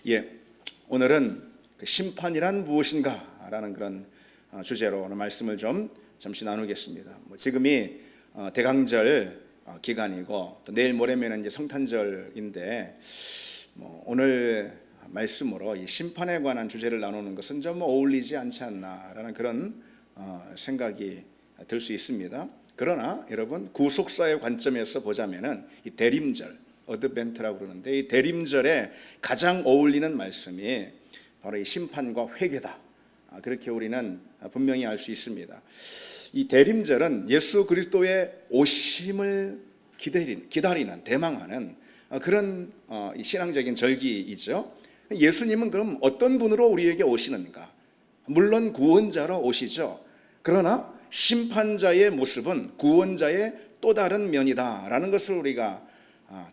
예, 오늘은 그 심판이란 무엇인가 라는 그런 주제로 오늘 말씀을 좀 잠시 나누겠습니다. 지금이 대강절 기간이고 또 내일 모레면 이제 성탄절인데 오늘 말씀으로 이 심판에 관한 주제를 나누는 것은 좀 어울리지 않지 않나라는 그런 생각이 들 수 있습니다. 그러나 여러분, 구속사의 관점에서 보자면은 이 대림절, 어드벤트라고 그러는데 이 대림절에 가장 어울리는 말씀이 바로 이 심판과 회개다. 그렇게 우리는 분명히 알 수 있습니다. 이 대림절은 예수 그리스도의 오심을 기다리는 대망하는 그런 신앙적인 절기이죠. 예수님은 그럼 어떤 분으로 우리에게 오시는가? 물론 구원자로 오시죠. 그러나 심판자의 모습은 구원자의 또 다른 면이다라는 것을 우리가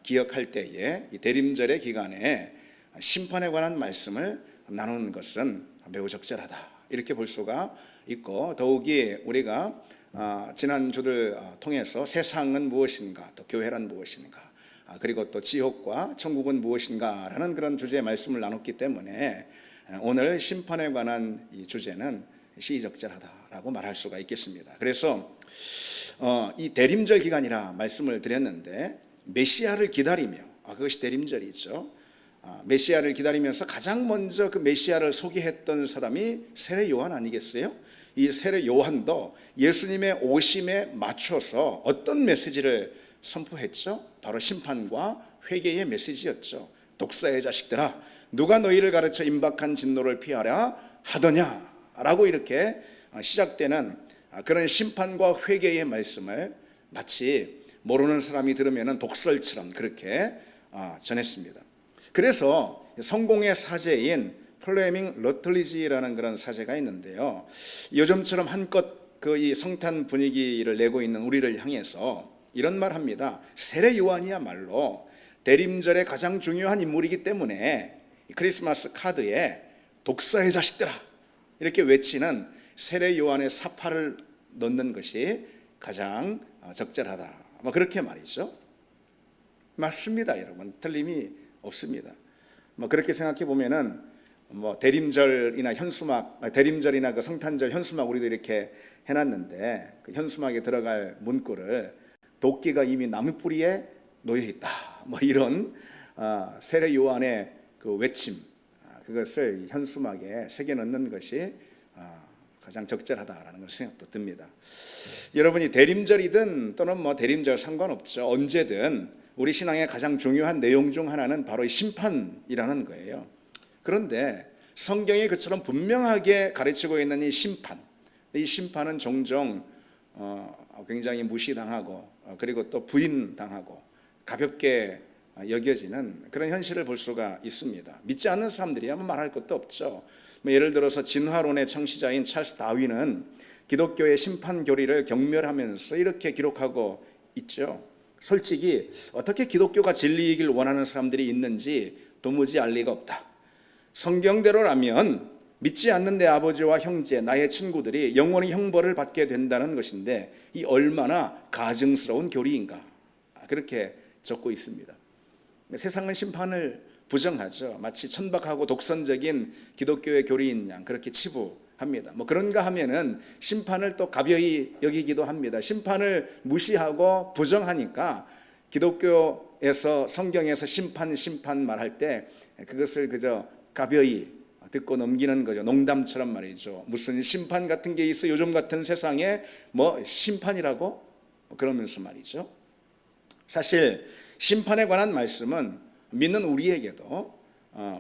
기억할 때에 이 대림절의 기간에 심판에 관한 말씀을 나누는 것은 매우 적절하다, 이렇게 볼 수가 있고, 더욱이 우리가 지난 주들 통해서 세상은 무엇인가, 또 교회란 무엇인가, 그리고 또 지옥과 천국은 무엇인가 라는 그런 주제의 말씀을 나눴기 때문에 오늘 심판에 관한 이 주제는 시의적절하다라고 말할 수가 있겠습니다. 그래서 이 대림절 기간이라 말씀을 드렸는데, 메시아를 기다리며, 그것이 대림절이죠. 메시아를 기다리면서 가장 먼저 그 메시아를 소개했던 사람이 세례 요한 아니겠어요? 이 세례 요한도 예수님의 오심에 맞춰서 어떤 메시지를 선포했죠? 바로 심판과 회개의 메시지였죠. 독사의 자식들아, 누가 너희를 가르쳐 임박한 진노를 피하라 하더냐 라고 이렇게 시작되는 그런 심판과 회개의 말씀을 마치 모르는 사람이 들으면 독설처럼 그렇게 전했습니다. 그래서 성공의 사제인 플레밍 러틀리지라는 그런 사제가 있는데요, 요즘처럼 한껏 이 성탄 분위기를 내고 있는 우리를 향해서 이런 말 합니다. 세례 요한이야말로 대림절의 가장 중요한 인물이기 때문에 크리스마스 카드에 독사의 자식들아 이렇게 외치는 세례 요한의 사파를 넣는 것이 가장 적절하다, 그렇게 말이죠. 맞습니다, 여러분. 틀림이 없습니다. 그렇게 생각해 보면은 대림절이나 대림절이나 그 성탄절 현수막 우리도 이렇게 해놨는데, 그 현수막에 들어갈 문구를 도끼가 이미 나무 뿌리에 놓여 있다, 이런 세례 요한의 그 외침, 그것을 현수막에 새겨 넣는 것이 가장 적절하다라는 걸 생각도 듭니다. 여러분이 대림절이든 또는 대림절 상관없죠. 언제든 우리 신앙의 가장 중요한 내용 중 하나는 바로 이 심판이라는 거예요. 그런데 성경이 그처럼 분명하게 가르치고 있는 이 심판은 종종 굉장히 무시당하고 그리고 또 부인당하고 가볍게 여겨지는 그런 현실을 볼 수가 있습니다. 믿지 않는 사람들이야 말할 것도 없죠. 예를 들어서 진화론의 창시자인 찰스 다윈은 기독교의 심판 교리를 경멸하면서 이렇게 기록하고 있죠. 솔직히 어떻게 기독교가 진리이길 원하는 사람들이 있는지 도무지 알 리가 없다. 성경대로라면 믿지 않는 내 아버지와 형제, 나의 친구들이 영원히 형벌을 받게 된다는 것인데, 이 얼마나 가증스러운 교리인가, 그렇게 적고 있습니다. 세상은 심판을 부정하죠. 마치 천박하고 독선적인 기독교의 교리인 양 그렇게 치부합니다. 그런가 하면은 심판을 또 가벼이 여기기도 합니다. 심판을 무시하고 부정하니까 기독교에서 성경에서 심판 말할 때 그것을 그저 가벼이 듣고 넘기는 거죠. 농담처럼 말이죠. 무슨 심판 같은 게 있어, 요즘 같은 세상에 심판이라고 그러면서 말이죠. 사실 심판에 관한 말씀은 믿는 우리에게도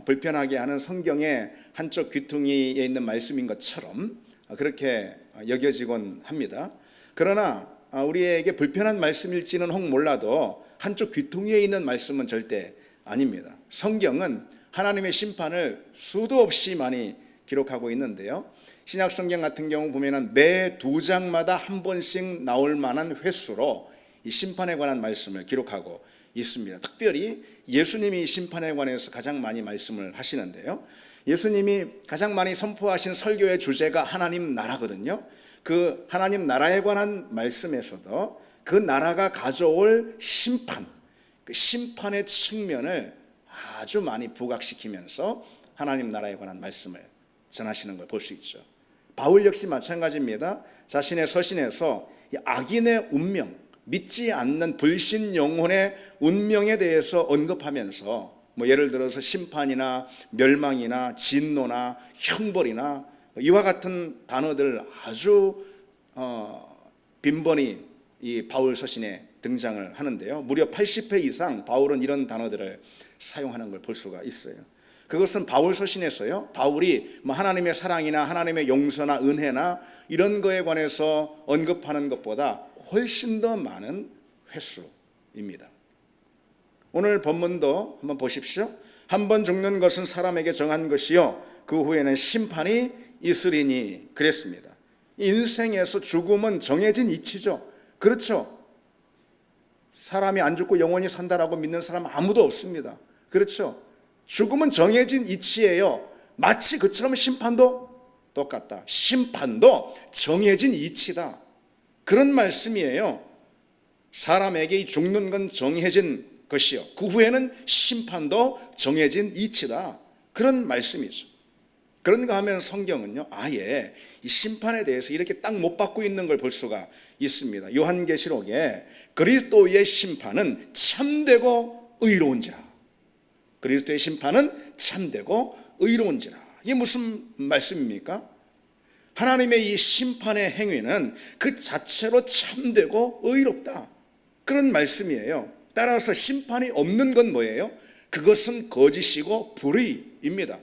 불편하게 하는 성경의 한쪽 귀퉁이에 있는 말씀인 것처럼 그렇게 여겨지곤 합니다. 그러나 우리에게 불편한 말씀일지는 혹 몰라도 한쪽 귀퉁이에 있는 말씀은 절대 아닙니다. 성경은 하나님의 심판을 수도 없이 많이 기록하고 있는데요, 신약 성경 같은 경우 보면은 매 2장마다 한 번씩 나올 만한 횟수로 이 심판에 관한 말씀을 기록하고 있습니다. 특별히 예수님이 심판에 관해서 가장 많이 말씀을 하시는데요, 예수님이 가장 많이 선포하신 설교의 주제가 하나님 나라거든요. 그 하나님 나라에 관한 말씀에서도 그 나라가 가져올 심판, 그 심판의 측면을 아주 많이 부각시키면서 하나님 나라에 관한 말씀을 전하시는 걸 볼 수 있죠. 바울 역시 마찬가지입니다. 자신의 서신에서 악인의 운명, 믿지 않는 불신 영혼의 운명에 대해서 언급하면서 예를 들어서 심판이나 멸망이나 진노나 형벌이나 이와 같은 단어들 아주 빈번히 이 바울 서신에 등장을 하는데요. 무려 80회 이상 바울은 이런 단어들을 사용하는 걸 볼 수가 있어요. 그것은 바울 서신에서요, 바울이 하나님의 사랑이나 하나님의 용서나 은혜나 이런 거에 관해서 언급하는 것보다 훨씬 더 많은 횟수입니다. 오늘 본문도 한번 보십시오. 한 번 죽는 것은 사람에게 정한 것이요 그 후에는 심판이 있으리니 그랬습니다. 인생에서 죽음은 정해진 이치죠. 그렇죠. 사람이 안 죽고 영원히 산다라고 믿는 사람 아무도 없습니다. 그렇죠. 죽음은 정해진 이치예요. 마치 그처럼 심판도 똑같다. 심판도 정해진 이치다. 그런 말씀이에요. 사람에게 죽는 건 정해진 것이요 그 후에는 심판도 정해진 이치다. 그런 말씀이죠. 그런가 하면 성경은요, 아예 이 심판에 대해서 이렇게 딱 못 받고 있는 걸 볼 수가 있습니다. 요한계시록에 그리스도의 심판은 참되고 의로운지라. 그리스도의 심판은 참되고 의로운지라. 이게 무슨 말씀입니까? 하나님의 이 심판의 행위는 그 자체로 참되고 의롭다. 그런 말씀이에요. 따라서 심판이 없는 건 뭐예요? 그것은 거짓이고 불의입니다.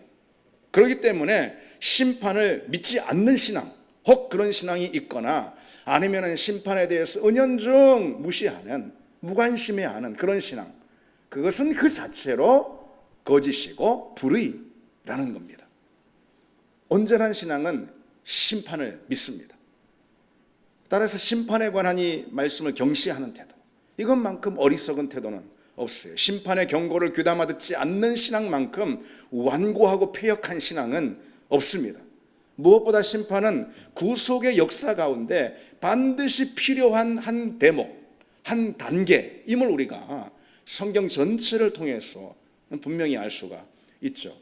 그렇기 때문에 심판을 믿지 않는 신앙, 혹 그런 신앙이 있거나 아니면 심판에 대해서 은연중 무시하는, 무관심해하는 그런 신앙, 그것은 그 자체로 거짓이고 불의라는 겁니다. 온전한 신앙은 심판을 믿습니다. 따라서 심판에 관한 이 말씀을 경시하는 태도, 이것만큼 어리석은 태도는 없어요. 심판의 경고를 귀담아 듣지 않는 신앙만큼 완고하고 패역한 신앙은 없습니다. 무엇보다 심판은 구속의 역사 가운데 반드시 필요한 한 대목, 한 단계임을 우리가 성경 전체를 통해서 분명히 알 수가 있죠.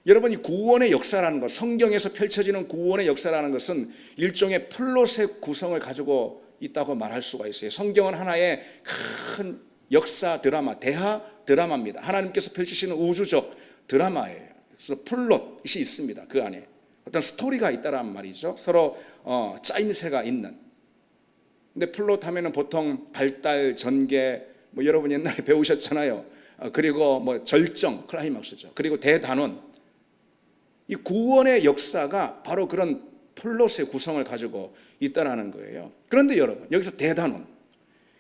여러분, 이 구원의 역사라는 것, 성경에서 펼쳐지는 구원의 역사라는 것은 일종의 플롯의 구성을 가지고 있다고 말할 수가 있어요. 성경은 하나의 큰 역사 드라마, 대하 드라마입니다. 하나님께서 펼치시는 우주적 드라마예요. 그래서 플롯이 있습니다. 그 안에 어떤 스토리가 있다란 말이죠. 서로 짜임새가 있는. 근데 플롯 하면은 보통 발달, 전개, 여러분 옛날에 배우셨잖아요. 그리고 절정, 클라이막스죠. 그리고 대단원. 이 구원의 역사가 바로 그런 플롯의 구성을 가지고 있다라는 거예요. 그런데 여러분, 여기서 대단원,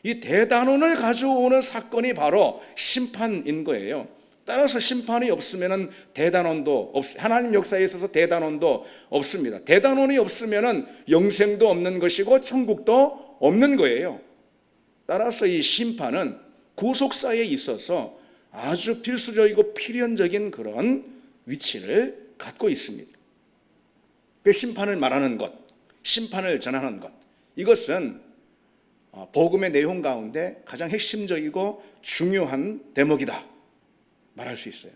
이 대단원을 가져오는 사건이 바로 심판인 거예요. 따라서 심판이 없으면 대단원도 하나님 역사에 있어서 대단원도 없습니다. 대단원이 없으면 영생도 없는 것이고 천국도 없는 거예요. 따라서 이 심판은 구속사에 있어서 아주 필수적이고 필연적인 그런 위치를 갖고 있습니다. 그 심판을 말하는 것, 심판을 전하는 것, 이것은 복음의 내용 가운데 가장 핵심적이고 중요한 대목이다 말할 수 있어요.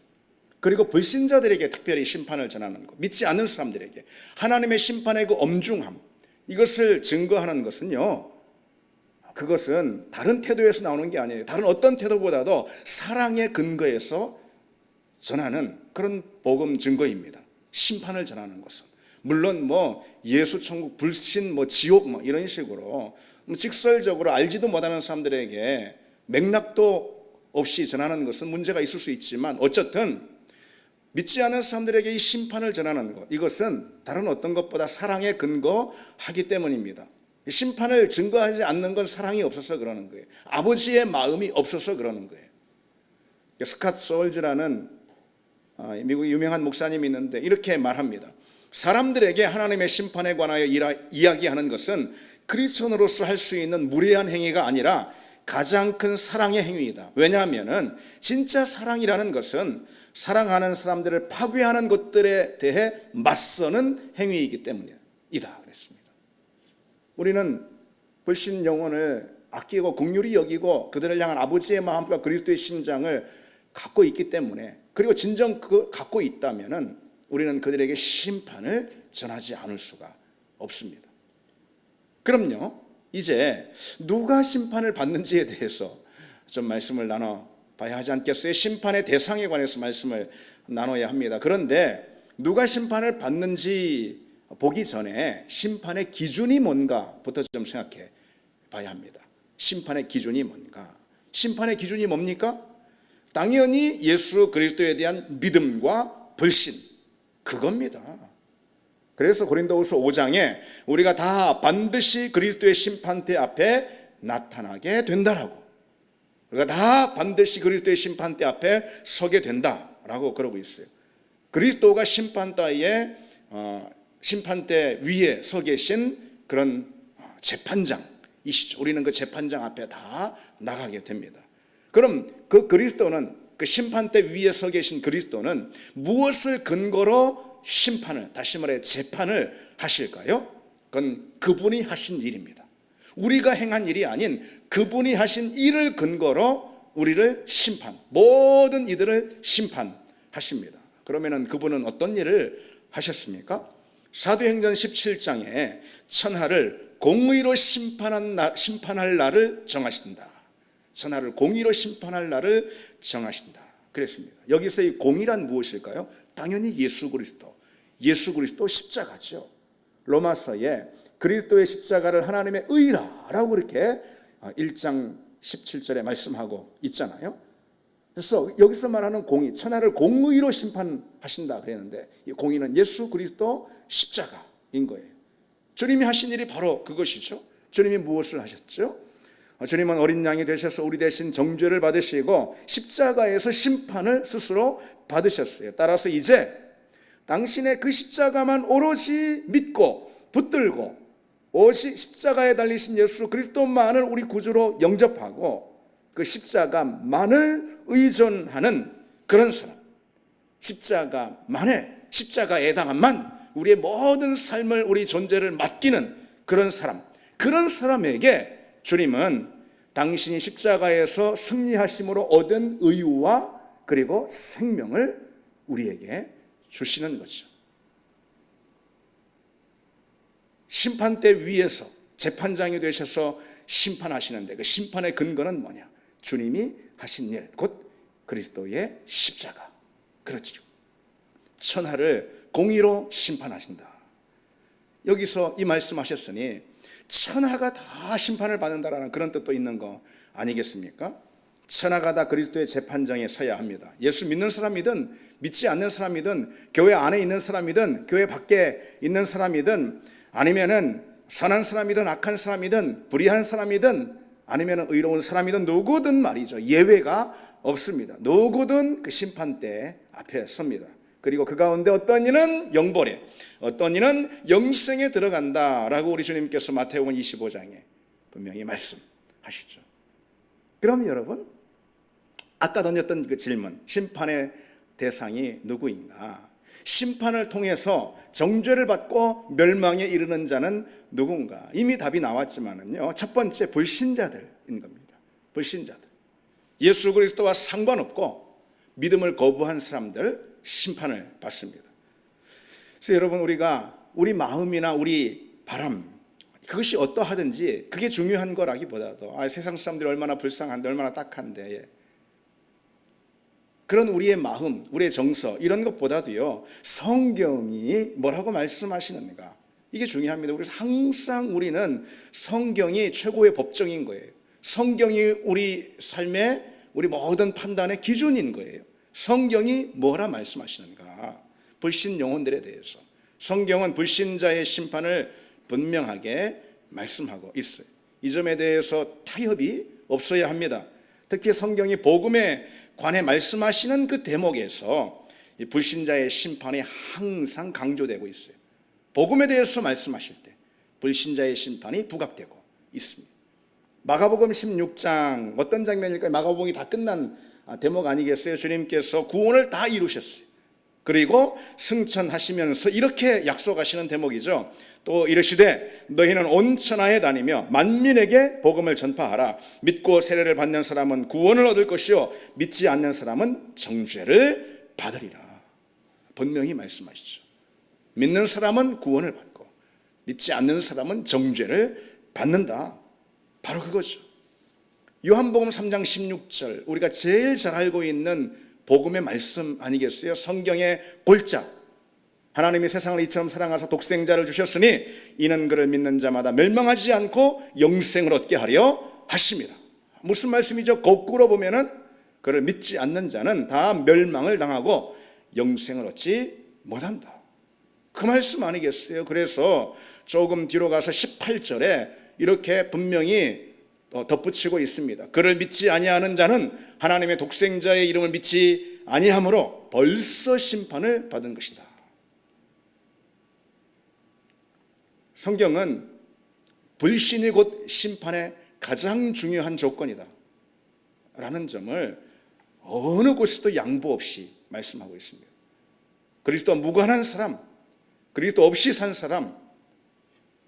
그리고 불신자들에게 특별히 심판을 전하는 것, 믿지 않는 사람들에게 하나님의 심판의 그 엄중함, 이것을 증거하는 것은요, 그것은 다른 태도에서 나오는 게 아니에요. 다른 어떤 태도보다도 사랑의 근거에서 전하는 그런 복음 증거입니다. 심판을 전하는 것은 물론 예수 천국 불신 지옥 이런 식으로 직설적으로 알지도 못하는 사람들에게 맥락도 없이 전하는 것은 문제가 있을 수 있지만, 어쨌든 믿지 않는 사람들에게 이 심판을 전하는 것, 이것은 다른 어떤 것보다 사랑에 근거하기 때문입니다. 심판을 증거하지 않는 건 사랑이 없어서 그러는 거예요. 아버지의 마음이 없어서 그러는 거예요. 스캇 소울즈라는 미국 유명한 목사님이 있는데 이렇게 말합니다. 사람들에게 하나님의 심판에 관하여 이야기하는 것은 크리스천으로서 할 수 있는 무례한 행위가 아니라 가장 큰 사랑의 행위이다. 왜냐하면 진짜 사랑이라는 것은 사랑하는 사람들을 파괴하는 것들에 대해 맞서는 행위이기 때문이다 그랬습니다. 우리는 불신 영혼을 아끼고 긍휼히 여기고 그들을 향한 아버지의 마음과 그리스도의 심장을 갖고 있기 때문에, 그리고 진정 그 갖고 있다면은 우리는 그들에게 심판을 전하지 않을 수가 없습니다. 그럼요, 이제 누가 심판을 받는지에 대해서 좀 말씀을 나눠봐야 하지 않겠어요? 심판의 대상에 관해서 말씀을 나눠야 합니다. 그런데 누가 심판을 받는지 보기 전에 심판의 기준이 뭔가부터 좀 생각해 봐야 합니다. 심판의 기준이 뭔가? 심판의 기준이 뭡니까? 당연히 예수 그리스도에 대한 믿음과 불신, 그겁니다. 그래서 고린도후서 5장에 우리가 다 반드시 그리스도의 심판대 앞에 나타나게 된다라고, 우리가 다 반드시 그리스도의 심판대 앞에 서게 된다라고 그러고 있어요. 그리스도가 심판대에 심판대 위에 서 계신 그런 재판장이시죠. 우리는 그 재판장 앞에 다 나가게 됩니다. 그럼 그 그리스도는, 그 심판대 위에 서 계신 그리스도는 무엇을 근거로 심판을, 다시 말해 재판을 하실까요? 그건 그분이 하신 일입니다. 우리가 행한 일이 아닌 그분이 하신 일을 근거로 우리를 모든 이들을 심판하십니다. 그러면은 그분은 어떤 일을 하셨습니까? 사도행전 17장에 천하를 공의로 심판할 날을 정하신다. 천하를 공의로 심판할 날을 정하신다. 그랬습니다. 여기서 이 공의란 무엇일까요? 당연히 예수 그리스도 십자가죠. 로마서에 그리스도의 십자가를 하나님의 의라라고 그렇게 1장 17절에 말씀하고 있잖아요. 그래서 여기서 말하는 공의, 천하를 공의로 심판하신다 그랬는데, 이 공의는 예수 그리스도 십자가인 거예요. 주님이 하신 일이 바로 그것이죠. 주님이 무엇을 하셨죠? 주님은 어린 양이 되셔서 우리 대신 정죄를 받으시고 십자가에서 심판을 스스로 받으셨어요. 따라서 이제 당신의 그 십자가만 오로지 믿고 붙들고 오직 십자가에 달리신 예수 그리스도만을 우리 구주로 영접하고 그 십자가만을 의존하는 그런 사람, 십자가에다가만 우리의 모든 삶을, 우리 존재를 맡기는 그런 사람, 그런 사람에게 주님은 당신이 십자가에서 승리하심으로 얻은 의와 그리고 생명을 우리에게 주시는 거죠. 심판대 위에서 재판장이 되셔서 심판하시는데 그 심판의 근거는 뭐냐? 주님이 하신 일, 곧 그리스도의 십자가. 그렇죠. 천하를 공의로 심판하신다. 여기서 이 말씀하셨으니 천하가 다 심판을 받는다라는 그런 뜻도 있는 거 아니겠습니까? 천하가 다 그리스도의 재판장에 서야 합니다. 예수 믿는 사람이든 믿지 않는 사람이든 교회 안에 있는 사람이든 교회 밖에 있는 사람이든 아니면은 선한 사람이든 악한 사람이든 불의한 사람이든 아니면은 의로운 사람이든 누구든 말이죠. 예외가 없습니다. 누구든 그 심판대 앞에 섭니다. 그리고 그 가운데 어떤 이는 영벌에, 어떤 이는 영생에 들어간다라고 우리 주님께서 마태복음 25장에 분명히 말씀하시죠. 그럼 여러분, 아까 던졌던 그 질문, 심판의 대상이 누구인가? 심판을 통해서 정죄를 받고 멸망에 이르는 자는 누군가? 이미 답이 나왔지만은요, 첫 번째 불신자들인 겁니다. 불신자들. 예수 그리스도와 상관없고 믿음을 거부한 사람들 심판을 받습니다. 그래서 여러분, 우리 마음이나 우리 바람, 그것이 어떠하든지 그게 중요한 거라기보다도 세상 사람들이 얼마나 불쌍한데 얼마나 딱한데, 그런 우리의 마음, 우리의 정서, 이런 것보다도요, 성경이 뭐라고 말씀하시는가, 이게 중요합니다. 그래서 항상 우리는 성경이 최고의 법정인 거예요. 성경이 우리 삶의, 우리 모든 판단의 기준인 거예요. 성경이 뭐라 말씀하시는가? 불신 영혼들에 대해서 성경은 불신자의 심판을 분명하게 말씀하고 있어요. 이 점에 대해서 타협이 없어야 합니다. 특히 성경이 복음에 관해 말씀하시는 그 대목에서 이 불신자의 심판이 항상 강조되고 있어요. 복음에 대해서 말씀하실 때 불신자의 심판이 부각되고 있습니다. 마가복음 16장 어떤 장면일까요? 마가복음이 다 끝난 대목 아니겠어요? 주님께서 구원을 다 이루셨어요. 그리고 승천하시면서 이렇게 약속하시는 대목이죠. 또 이르시되 너희는 온 천하에 다니며 만민에게 복음을 전파하라. 믿고 세례를 받는 사람은 구원을 얻을 것이요 믿지 않는 사람은 정죄를 받으리라. 분명히 말씀하시죠. 믿는 사람은 구원을 받고 믿지 않는 사람은 정죄를 받는다. 바로 그거죠. 요한복음 3장 16절, 우리가 제일 잘 알고 있는 복음의 말씀 아니겠어요? 성경의 골자. 하나님이 세상을 이처럼 사랑하사 독생자를 주셨으니 이는 그를 믿는 자마다 멸망하지 않고 영생을 얻게 하려 하십니다. 무슨 말씀이죠? 거꾸로 보면은 그를 믿지 않는 자는 다 멸망을 당하고 영생을 얻지 못한다. 그 말씀 아니겠어요? 그래서 조금 뒤로 가서 18절에 이렇게 분명히 덧붙이고 있습니다. 그를 믿지 아니하는 자는 하나님의 독생자의 이름을 믿지 아니하므로 벌써 심판을 받은 것이다. 성경은 불신이 곧 심판의 가장 중요한 조건이다 라는 점을 어느 곳에도 양보 없이 말씀하고 있습니다. 그리스도와 무관한 사람, 그리스도 없이 산 사람,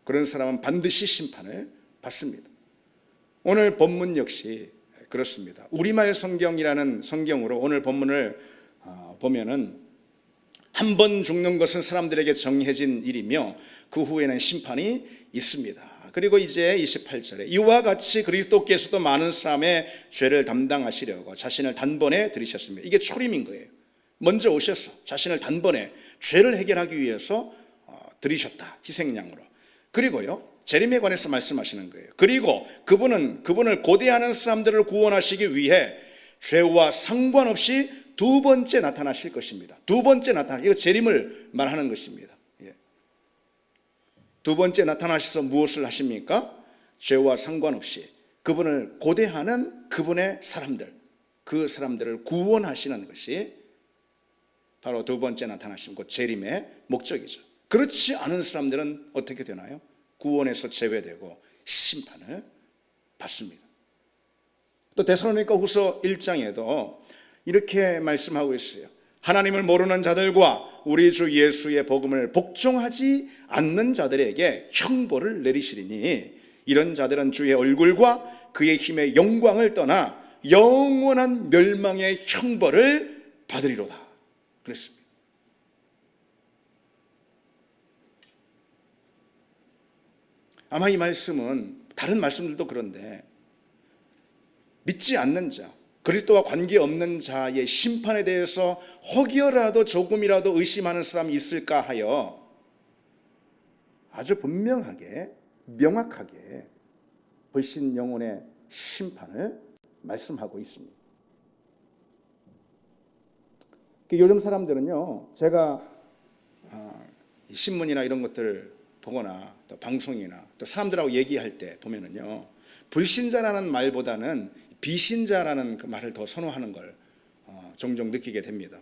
그런 사람은 반드시 심판을 받습니다. 오늘 본문 역시 그렇습니다. 우리말 성경이라는 성경으로 오늘 본문을 보면은 한 번 죽는 것은 사람들에게 정해진 일이며 그 후에는 심판이 있습니다. 그리고 이제 28절에 이와 같이 그리스도께서도 많은 사람의 죄를 담당하시려고 자신을 단번에 들이셨습니다. 이게 초림인 거예요. 먼저 오셔서 자신을 단번에 죄를 해결하기 위해서 들이셨다. 희생양으로. 그리고요, 재림에 관해서 말씀하시는 거예요. 그리고 그분을 고대하는 사람들을 구원하시기 위해 죄와 상관없이 두 번째 나타나실 것입니다. 두 번째 이거 재림을 말하는 것입니다. 두 번째 나타나셔서 무엇을 하십니까? 죄와 상관없이 그분을 고대하는 그분의 사람들, 그 사람들을 구원하시는 것이 바로 두 번째 나타나신 곧 재림의 목적이죠. 그렇지 않은 사람들은 어떻게 되나요? 구원에서 제외되고 심판을 받습니다. 또 데살로니가 후서 1장에도 이렇게 말씀하고 있어요. 하나님을 모르는 자들과 우리 주 예수의 복음을 복종하지 않는 자들에게 형벌을 내리시리니 이런 자들은 주의 얼굴과 그의 힘의 영광을 떠나 영원한 멸망의 형벌을 받으리로다 그랬습니다. 아마 이 말씀은 다른 말씀들도 그런데 믿지 않는 자, 그리스도와 관계없는 자의 심판에 대해서 혹여라도 조금이라도 의심하는 사람이 있을까 하여 아주 분명하게 명확하게 불신 영혼의 심판을 말씀하고 있습니다. 요즘 사람들은요, 제가 신문이나 이런 것들을 보거나 또 방송이나 또 사람들하고 얘기할 때 보면은요, 불신자라는 말보다는 비신자라는 그 말을 더 선호하는 걸 종종 느끼게 됩니다.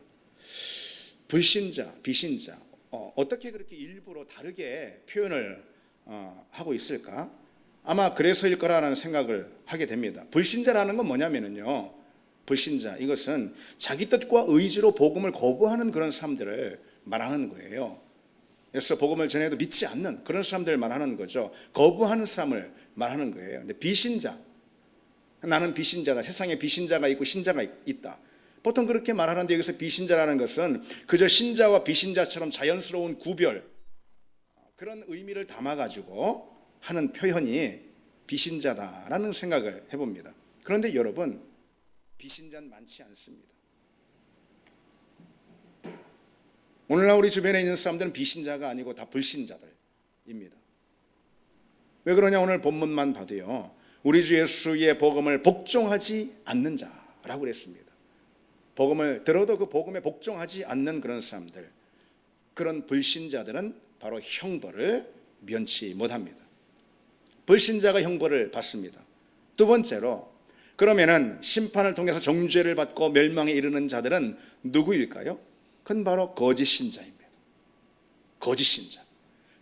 불신자, 비신자, 어떻게 그렇게 일부러 다르게 표현을 하고 있을까? 아마 그래서일 거라는 생각을 하게 됩니다. 불신자라는 건 뭐냐면요, 불신자, 이것은 자기 뜻과 의지로 복음을 거부하는 그런 사람들을 말하는 거예요. 그래서 복음을 전해도 믿지 않는 그런 사람들을 말하는 거죠. 거부하는 사람을 말하는 거예요. 근데 비신자, 나는 비신자다. 세상에 비신자가 있고 신자가 있다. 보통 그렇게 말하는데 여기서 비신자라는 것은 그저 신자와 비신자처럼 자연스러운 구별, 그런 의미를 담아가지고 하는 표현이 비신자다라는 생각을 해봅니다. 그런데 여러분, 비신자는 많지 않습니다. 오늘날 우리 주변에 있는 사람들은 비신자가 아니고 다 불신자들입니다. 왜 그러냐? 오늘 본문만 봐도요, 우리 주 예수의 복음을 복종하지 않는 자라고 그랬습니다. 복음을 들어도 그 복음에 복종하지 않는 그런 사람들, 그런 불신자들은 바로 형벌을 면치 못합니다. 불신자가 형벌을 받습니다. 두 번째로, 그러면은 심판을 통해서 정죄를 받고 멸망에 이르는 자들은 누구일까요? 그건 바로 거짓 신자입니다. 거짓 신자.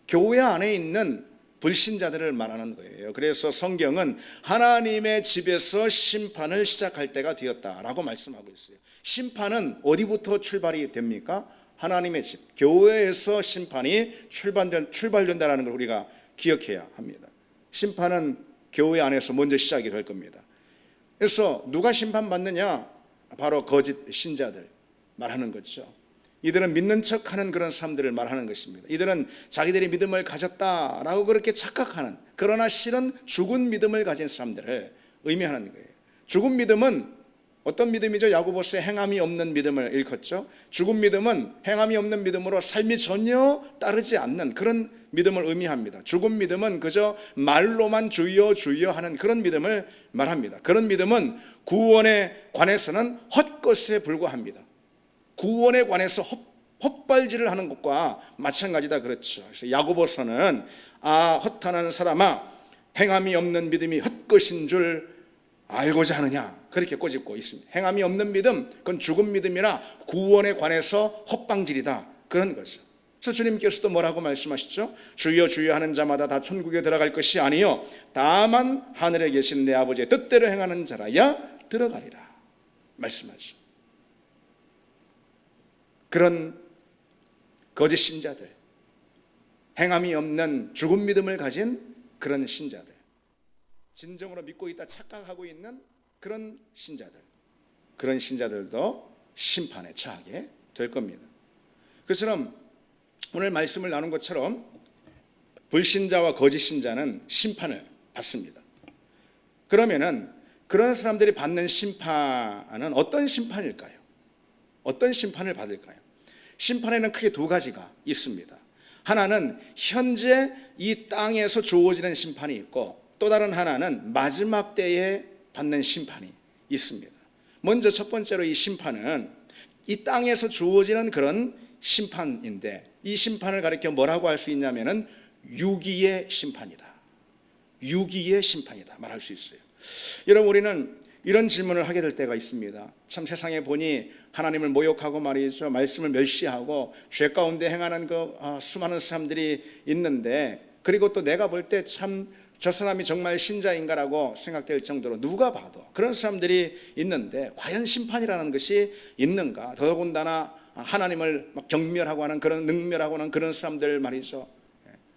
교회 안에 있는 불신자들을 말하는 거예요. 그래서 성경은 하나님의 집에서 심판을 시작할 때가 되었다라고 말씀하고 있어요. 심판은 어디부터 출발이 됩니까? 하나님의 집, 교회에서 심판이 출발된다는 걸 우리가 기억해야 합니다. 심판은 교회 안에서 먼저 시작이 될 겁니다. 그래서 누가 심판받느냐? 바로 거짓 신자들 말하는 거죠. 이들은 믿는 척하는 그런 사람들을 말하는 것입니다. 이들은 자기들이 믿음을 가졌다라고 그렇게 착각하는, 그러나 실은 죽은 믿음을 가진 사람들을 의미하는 거예요. 죽은 믿음은 어떤 믿음이죠? 야고보서에 행함이 없는 믿음을 일컫죠. 죽은 믿음은 행함이 없는 믿음으로 삶이 전혀 따르지 않는 그런 믿음을 의미합니다. 죽은 믿음은 그저 말로만 주여 주여 하는 그런 믿음을 말합니다. 그런 믿음은 구원에 관해서는 헛것에 불과합니다. 구원에 관해서 헛발질을 하는 것과 마찬가지다 그렇죠. 그래서 야고보서는 헛하는 사람아, 행함이 없는 믿음이 헛것인 줄 알고자 하느냐, 그렇게 꼬집고 있습니다. 행함이 없는 믿음, 그건 죽은 믿음이라 구원에 관해서 헛방질이다, 그런 거죠. 그래서 주님께서도 뭐라고 말씀하시죠? 주여 주여 하는 자마다 다 천국에 들어갈 것이 아니요 다만 하늘에 계신 내 아버지의 뜻대로 행하는 자라야 들어가리라 말씀하시죠. 그런 거짓 신자들, 행함이 없는 죽은 믿음을 가진 그런 신자들, 진정으로 믿고 있다 착각하고 있는 그런 신자들, 그런 신자들도 심판에 처하게 될 겁니다. 그처럼 오늘 말씀을 나눈 것처럼 불신자와 거짓 신자는 심판을 받습니다. 그러면은 그런 사람들이 받는 심판은 어떤 심판일까요? 어떤 심판을 받을까요? 심판에는 크게 두 가지가 있습니다. 하나는 현재 이 땅에서 주어지는 심판이 있고, 또 다른 하나는 마지막 때에 받는 심판이 있습니다. 먼저 첫 번째로 이 심판은 이 땅에서 주어지는 그런 심판인데, 이 심판을 가리켜 뭐라고 할 수 있냐면은 유기의 심판이다, 유기의 심판이다 말할 수 있어요. 여러분, 우리는 이런 질문을 하게 될 때가 있습니다. 참 세상에 보니 하나님을 모욕하고 말이죠, 말씀을 멸시하고 죄 가운데 행하는 수많은 사람들이 있는데, 그리고 또 내가 볼 때 참 저 사람이 정말 신자인가라고 생각될 정도로 누가 봐도 그런 사람들이 있는데, 과연 심판이라는 것이 있는가? 더더군다나 하나님을 막 경멸하고 하는 그런, 능멸하고 하는 그런 사람들 말이죠.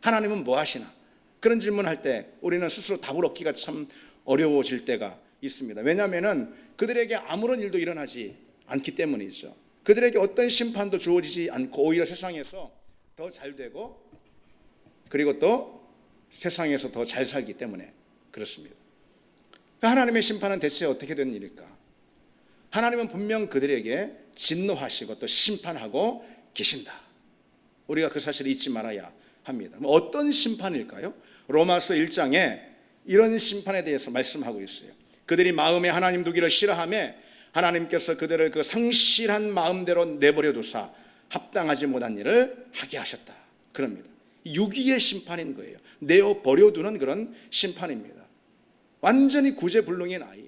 하나님은 뭐 하시나? 그런 질문할 때 우리는 스스로 답을 얻기가 참 어려워질 때가 있습니다. 왜냐하면 그들에게 아무런 일도 일어나지 않기 때문이죠. 그들에게 어떤 심판도 주어지지 않고 오히려 세상에서 더 잘 되고, 그리고 또 세상에서 더 잘 살기 때문에 그렇습니다. 하나님의 심판은 대체 어떻게 된 일일까? 하나님은 분명 그들에게 진노하시고 또 심판하고 계신다. 우리가 그 사실을 잊지 말아야 합니다. 어떤 심판일까요? 로마서 1장에 이런 심판에 대해서 말씀하고 있어요. 그들이 마음에 하나님 두기를 싫어하며 하나님께서 그들을 그 상실한 마음대로 내버려 두사 합당하지 못한 일을 하게 하셨다, 그럽니다. 유기의 심판인 거예요. 내어 버려두는 그런 심판입니다. 완전히 구제불능인 아이,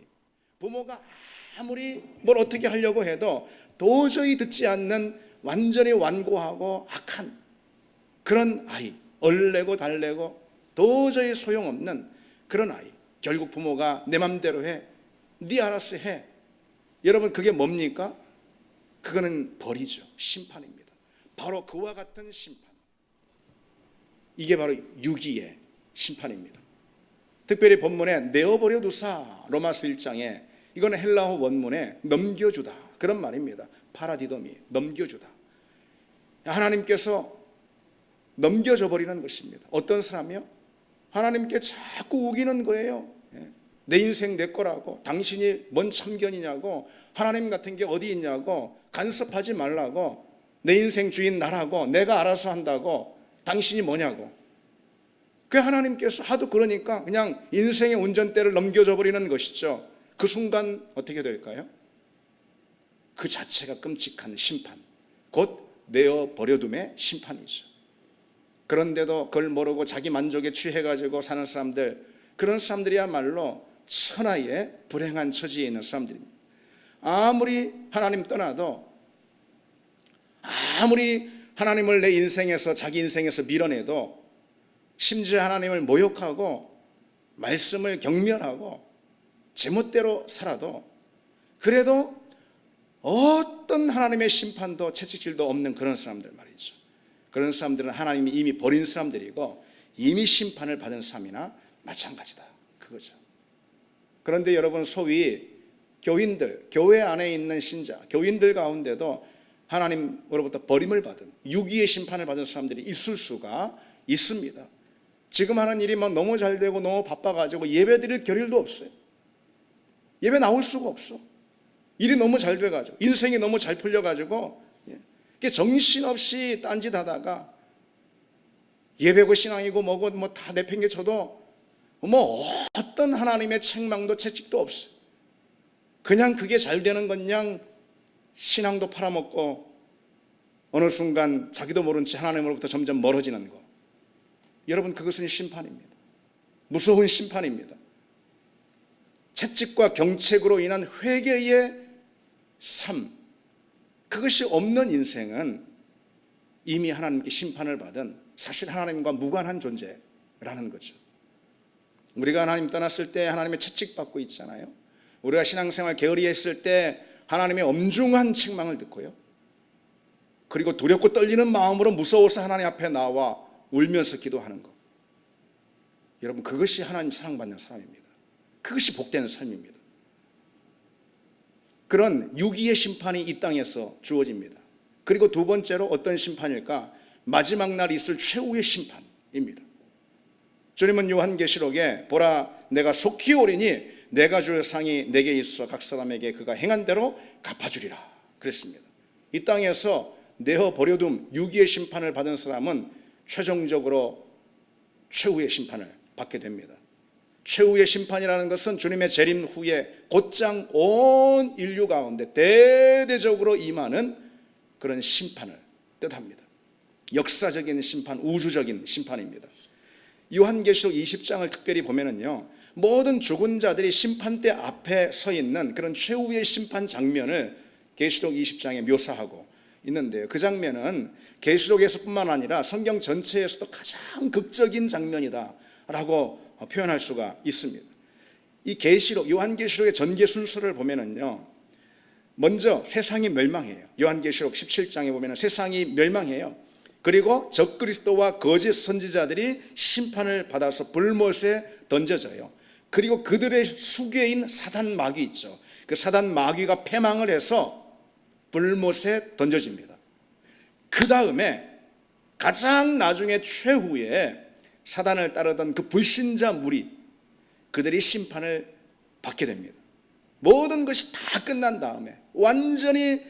부모가 아무리 뭘 어떻게 하려고 해도 도저히 듣지 않는 완전히 완고하고 악한 그런 아이, 얼레고 달래고 도저히 소용없는 그런 아이, 결국 부모가 내 맘대로 해, 네 알아서 해. 여러분, 그게 뭡니까? 그거는 벌이죠. 심판입니다. 바로 그와 같은 심판, 이게 바로 유기의 심판입니다. 특별히 본문에 내어버려 두사, 로마서 1장에, 이거는 헬라어 원문에 넘겨주다, 그런 말입니다. 파라디도미, 넘겨주다. 하나님께서 넘겨줘 버리는 것입니다. 어떤 사람이요? 하나님께 자꾸 우기는 거예요. 내 인생 내 거라고, 당신이 뭔 참견이냐고, 하나님 같은 게 어디 있냐고, 간섭하지 말라고, 내 인생 주인 나라고, 내가 알아서 한다고, 당신이 뭐냐고. 그 하나님께서 하도 그러니까 그냥 인생의 운전대를 넘겨줘 버리는 것이죠. 그 순간 어떻게 될까요? 그 자체가 끔찍한 심판, 곧 내어 버려둠의 심판이죠. 그런데도 그걸 모르고 자기 만족에 취해가지고 사는 사람들, 그런 사람들이야말로 천하의 불행한 처지에 있는 사람들입니다. 아무리 하나님 떠나도, 아무리 하나님을 내 인생에서, 자기 인생에서 밀어내도, 심지어 하나님을 모욕하고 말씀을 경멸하고 제멋대로 살아도, 그래도 어떤 하나님의 심판도 채찍질도 없는 그런 사람들 말이죠. 그런 사람들은 하나님이 이미 버린 사람들이고 이미 심판을 받은 사람이나 마찬가지다, 그거죠. 그런데 여러분, 소위 교인들, 교회 안에 있는 신자, 교인들 가운데도 하나님으로부터 버림을 받은, 유기의 심판을 받은 사람들이 있을 수가 있습니다. 지금 하는 일이 막 너무 잘 되고 너무 바빠가지고 예배 드릴 겨를도 없어요. 예배 나올 수가 없어. 일이 너무 잘 돼가지고, 인생이 너무 잘 풀려가지고 정신없이 딴짓하다가 예배고 신앙이고 뭐고 뭐 다 내팽개쳐도 뭐 어떤 하나님의 책망도 채찍도 없어. 그냥 그게 잘 되는 건 그냥 신앙도 팔아먹고 어느 순간 자기도 모른 채 하나님으로부터 점점 멀어지는 거. 여러분, 그것은 심판입니다. 무서운 심판입니다. 채찍과 경책으로 인한 회개의 삶, 그것이 없는 인생은 이미 하나님께 심판을 받은, 사실 하나님과 무관한 존재라는 거죠. 우리가 하나님 떠났을 때 하나님의 채찍받고 있잖아요. 우리가 신앙생활 게으리 했을 때 하나님의 엄중한 책망을 듣고요, 그리고 두렵고 떨리는 마음으로 무서워서 하나님 앞에 나와 울면서 기도하는 것. 여러분, 그것이 하나님 사랑받는 사람입니다. 그것이 복된 삶입니다. 그런 유기의 심판이 이 땅에서 주어집니다. 그리고 두 번째로 어떤 심판일까? 마지막 날 있을 최후의 심판입니다. 주님은 요한계시록에 보라, 내가 속히 오리니 내가 줄 상이 내게 있어 각 사람에게 그가 행한 대로 갚아주리라 그랬습니다. 이 땅에서 내어 버려둠 유기의 심판을 받은 사람은 최종적으로 최후의 심판을 받게 됩니다. 최후의 심판이라는 것은 주님의 재림 후에 곧장 온 인류 가운데 대대적으로 임하는 그런 심판을 뜻합니다. 역사적인 심판, 우주적인 심판입니다. 요한계시록 20장을 특별히 보면은요, 모든 죽은 자들이 심판대 앞에 서 있는 그런 최후의 심판 장면을 계시록 20장에 묘사하고 있는데요, 그 장면은 계시록에서뿐만 아니라 성경 전체에서도 가장 극적인 장면이다라고 표현할 수가 있습니다. 이 계시록, 요한계시록의 전개 순서를 보면은요, 먼저 세상이 멸망해요. 요한계시록 17장에 보면은 세상이 멸망해요. 그리고 적그리스도와 거짓 선지자들이 심판을 받아서 불못에 던져져요. 그리고 그들의 수괴인 사단 마귀 있죠. 그 사단 마귀가 패망을 해서 불못에 던져집니다. 그 다음에 가장 나중에 최후에 사단을 따르던 그 불신자 무리, 그들이 심판을 받게 됩니다. 모든 것이 다 끝난 다음에 완전히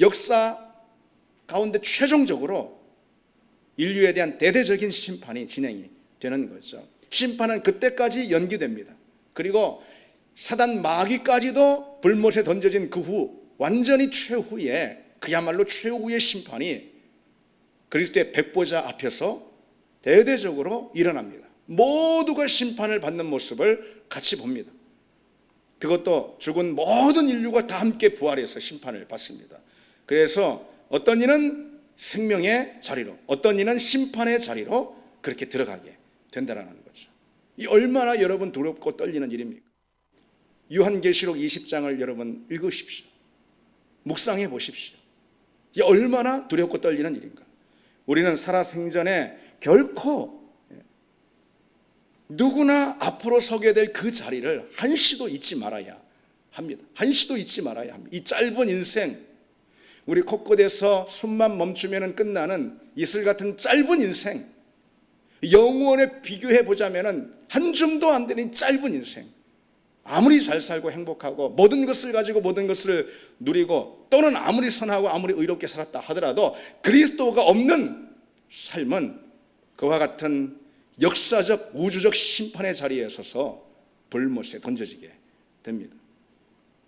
역사 가운데 최종적으로 인류에 대한 대대적인 심판이 진행이 되는 거죠. 심판은 그때까지 연기됩니다. 그리고 사단 마귀까지도 불못에 던져진 그 후 완전히 최후에, 그야말로 최후의 심판이 그리스도의 백보자 앞에서 대대적으로 일어납니다. 모두가 심판을 받는 모습을 같이 봅니다. 그것도 죽은 모든 인류가 다 함께 부활해서 심판을 받습니다. 그래서 어떤 이는 생명의 자리로, 어떤 이는 심판의 자리로 그렇게 들어가게 된다는 거죠. 이 얼마나 여러분 두렵고 떨리는 일입니까? 요한계시록 20장을 여러분 읽으십시오. 묵상해 보십시오. 이 얼마나 두렵고 떨리는 일인가. 우리는 살아생전에 결코 누구나 앞으로 서게 될 그 자리를 한시도 잊지 말아야 합니다. 한시도 잊지 말아야 합니다. 이 짧은 인생, 우리 코끝에서 숨만 멈추면 끝나는 이슬 같은 짧은 인생, 영원에 비교해 보자면 한 줌도 안 되는 짧은 인생, 아무리 잘 살고 행복하고 모든 것을 가지고 모든 것을 누리고 또는 아무리 선하고 아무리 의롭게 살았다 하더라도 그리스도가 없는 삶은 그와 같은 역사적 우주적 심판의 자리에 서서 불못에 던져지게 됩니다.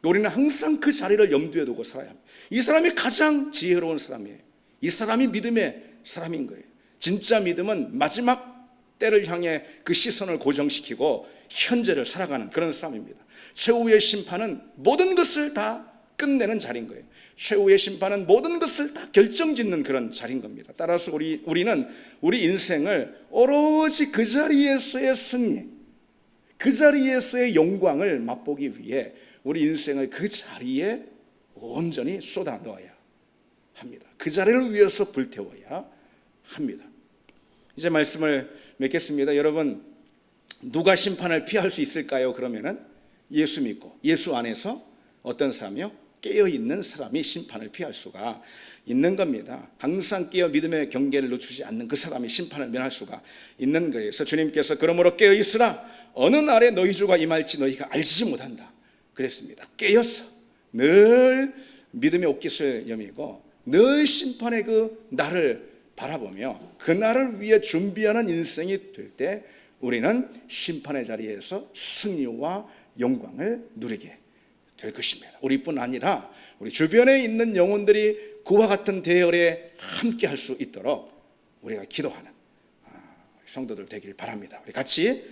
우리는 항상 그 자리를 염두에 두고 살아야 합니다. 이 사람이 가장 지혜로운 사람이에요. 이 사람이 믿음의 사람인 거예요. 진짜 믿음은 마지막 때를 향해 그 시선을 고정시키고 현재를 살아가는 그런 사람입니다. 최후의 심판은 모든 것을 다 끝내는 자리인 거예요. 최후의 심판은 모든 것을 다 결정짓는 그런 자리인 겁니다. 따라서 우리는 우리 인생을 오로지 그 자리에서의 승리, 그 자리에서의 영광을 맛보기 위해 우리 인생을 그 자리에 온전히 쏟아 넣어야 합니다. 그 자리를 위해서 불태워야 합니다. 이제 말씀을 맺겠습니다. 여러분, 누가 심판을 피할 수 있을까요? 그러면은 예수 믿고 예수 안에서 어떤 사람이요? 깨어있는 사람이 심판을 피할 수가 있는 겁니다. 항상 깨어 믿음의 경계를 놓치지 않는 그 사람이 심판을 면할 수가 있는 거예요. 그래서 주님께서 그러므로 깨어있으라, 어느 날에 너희 주가 임할지 너희가 알지 못한다 그랬습니다. 깨어서 늘 믿음의 옷깃을 여미고 늘 심판의 그 날을 바라보며 그 날을 위해 준비하는 인생이 될 때 우리는 심판의 자리에서 승리와 영광을 누리게 될 것입니다. 우리뿐 아니라 우리 주변에 있는 영혼들이 그와 같은 대열에 함께 할 수 있도록 우리가 기도하는 성도들 되길 바랍니다. 우리 같이